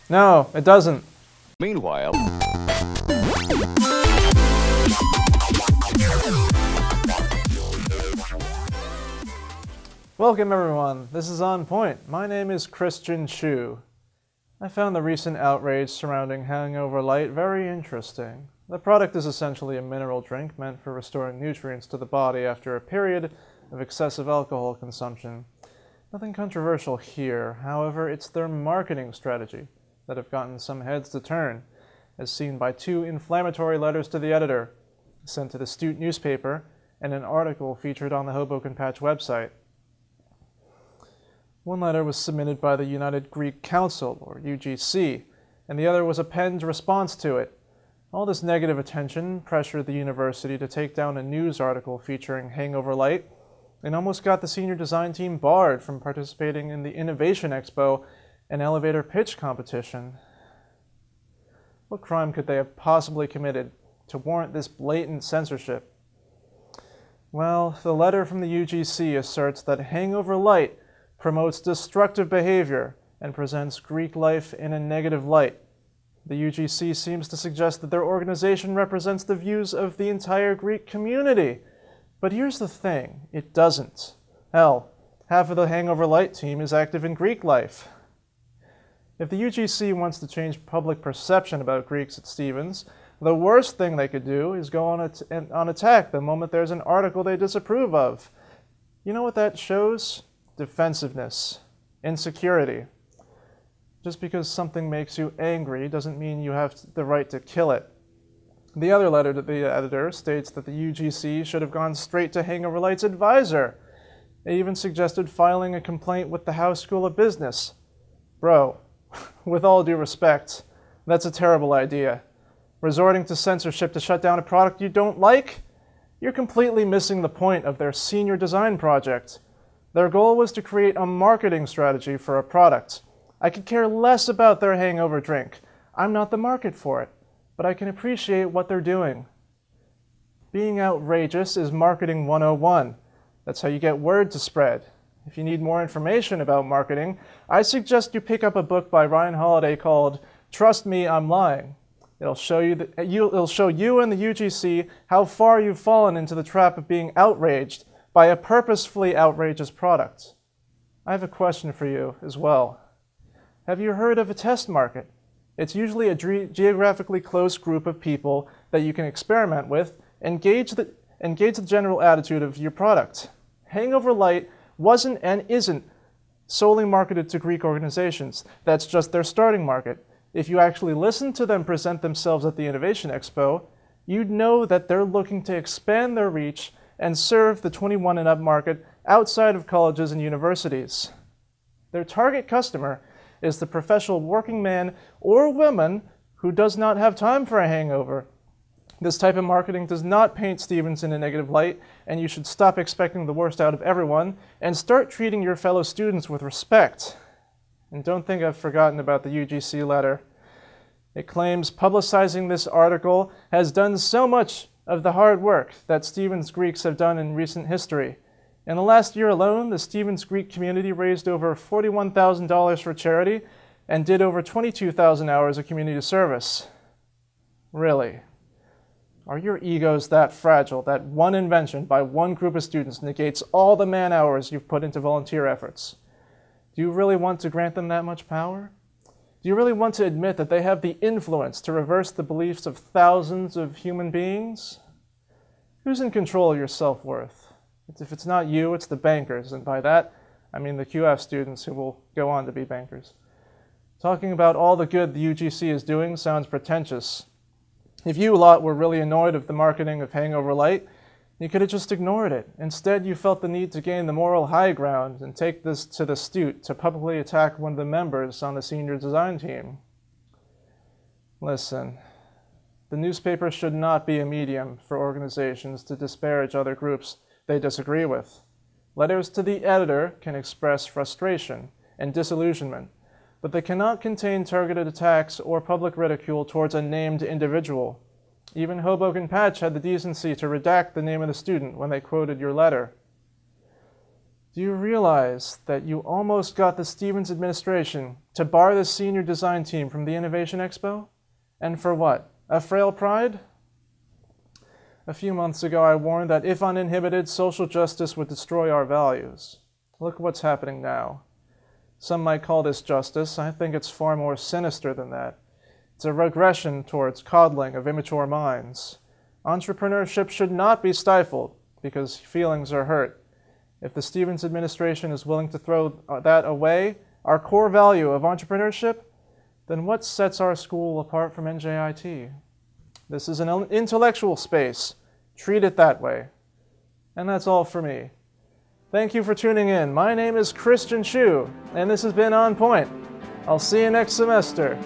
No, it doesn't. Meanwhile, welcome everyone, this is On Point. My name is Chris Chiu. I found the recent outrage surrounding HangoverLyte very interesting. The product is essentially a mineral drink meant for restoring nutrients to the body after a period of excessive alcohol consumption. Nothing controversial here, however, it's their marketing strategy that have gotten some heads to turn, as seen by 2 inflammatory letters to the editor, sent to the Astute newspaper, and an article featured on the Hoboken Patch website. One letter was submitted by the United Greek Council, or UGC, and the other was a penned response to it. All this negative attention pressured the university to take down a news article featuring HangoverLyte, and almost got the senior design team barred from participating in the Innovation Expo, an elevator pitch competition. What crime could they have possibly committed to warrant this blatant censorship? Well, the letter from the UGC asserts that HangoverLyte promotes destructive behavior and presents Greek life in a negative light. The UGC seems to suggest that their organization represents the views of the entire Greek community. But here's the thing, it doesn't. Hell, half of the HangoverLyte team is active in Greek life. If the UGC wants to change public perception about Greeks at Stevens, the worst thing they could do is go on attack the moment there's an article they disapprove of. You know what that shows? Defensiveness, insecurity. Just because something makes you angry doesn't mean you have the right to kill it. The other letter to the editor states that the UGC should have gone straight to HangoverLyte's advisor. They even suggested filing a complaint with the House School of Business. Bro, with all due respect, that's a terrible idea. Resorting to censorship to shut down a product you don't like? You're completely missing the point of their senior design project. Their goal was to create a marketing strategy for a product. I could care less about their hangover drink. I'm not the market for it, but I can appreciate what they're doing. Being outrageous is marketing 101. That's how you get word to spread. If you need more information about marketing, I suggest you pick up a book by Ryan Holiday called Trust Me, I'm Lying. It'll show you and the UGC how far you've fallen into the trap of being outraged by a purposefully outrageous product. I have a question for you as well. Have you heard of a test market? It's usually a geographically close group of people that you can experiment with and gauge the general attitude of your product. HangoverLyte wasn't and isn't solely marketed to Greek organizations. That's just their starting market. If you actually listen to them present themselves at the Innovation Expo, you'd know that they're looking to expand their reach and serve the 21 and up market outside of colleges and universities. Their target customer is the professional working man or woman who does not have time for a hangover. This type of marketing does not paint Stevens in a negative light, and you should stop expecting the worst out of everyone and start treating your fellow students with respect. And don't think I've forgotten about the UGC letter. It claims publicizing this article has done so much of the hard work that Stevens Greeks have done in recent history. In the last year alone, the Stevens Greek community raised over $41,000 for charity and did over 22,000 hours of community service. Really? Are your egos that fragile that one invention by one group of students negates all the man-hours you've put into volunteer efforts? Do you really want to grant them that much power? Do you really want to admit that they have the influence to reverse the beliefs of thousands of human beings? Who's in control of your self-worth? If it's not you, it's the bankers, and by that, I mean the QF students who will go on to be bankers. Talking about all the good the UGC is doing sounds pretentious. If you lot were really annoyed of the marketing of HangoverLyte, you could have just ignored it. Instead, you felt the need to gain the moral high ground and take this to the Astute to publicly attack one of the members on the senior design team. Listen, the newspaper should not be a medium for organizations to disparage other groups they disagree with. Letters to the editor can express frustration and disillusionment, but they cannot contain targeted attacks or public ridicule towards a named individual. Even Hoboken Patch had the decency to redact the name of the student when they quoted your letter. Do you realize that you almost got the Stevens administration to bar the senior design team from the Innovation Expo? And for what? A frail pride? A few months ago, I warned that if uninhibited, social justice would destroy our values. Look what's happening now. Some might call this justice. I think it's far more sinister than that. It's a regression towards coddling of immature minds. Entrepreneurship should not be stifled because feelings are hurt. If the Stevens administration is willing to throw that away, our core value of entrepreneurship, then what sets our school apart from NJIT? This is an intellectual space. Treat it that way. And that's all for me. Thank you for tuning in. My name is Chris Chiu, and this has been On Point. I'll see you next semester.